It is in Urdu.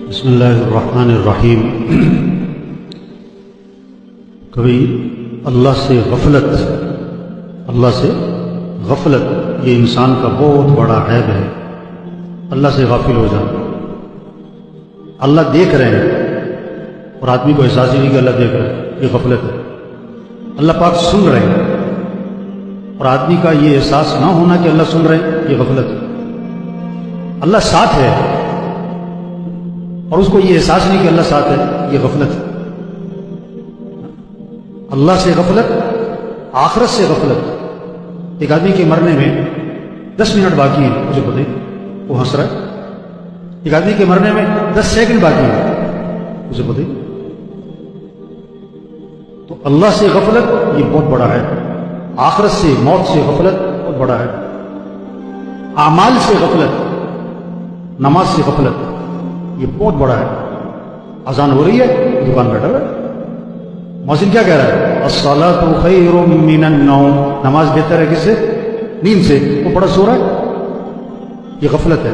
بسم اللہ الرحمن الرحیم۔ کبھی اللہ سے غفلت یہ انسان کا بہت بڑا عیب ہے۔ اللہ سے غافل ہو جانا، اللہ دیکھ رہے ہیں اور آدمی کو احساس ہی نہیں کہ اللہ دیکھ رہا ہے، یہ غفلت ہے۔ اللہ پاک سن رہے ہیں اور آدمی کا یہ احساس نہ ہونا کہ اللہ سن رہے ہیں، یہ غفلت ہے۔ اللہ ساتھ ہے اور اس کو یہ احساس نہیں کہ اللہ ساتھ ہے، یہ غفلت ہے۔ اللہ سے غفلت، آخرت سے غفلت۔ ایک آدمی کے مرنے میں 10 منٹ باقی ہیں، مجھے پتہ ہے وہ ہنس رہا ہے۔ ایک آدمی کے مرنے میں 10 سیکنڈ باقی ہیں، مجھے پتہ ہے۔ تو اللہ سے غفلت یہ بہت بڑا ہے، آخرت سے، موت سے غفلت بہت بڑا ہے۔ اعمال سے غفلت، نماز سے غفلت یہ بہت بڑا ہے۔ اذان ہو رہی ہے، دکان بیٹھا ہوا ہے، مؤذن کیا کہہ رہا ہے؟ الصلاۃ خیر من النوم، نماز بہتر ہے کس سے؟ نیند سے۔ وہ بڑا سو رہا ہے، یہ غفلت ہے۔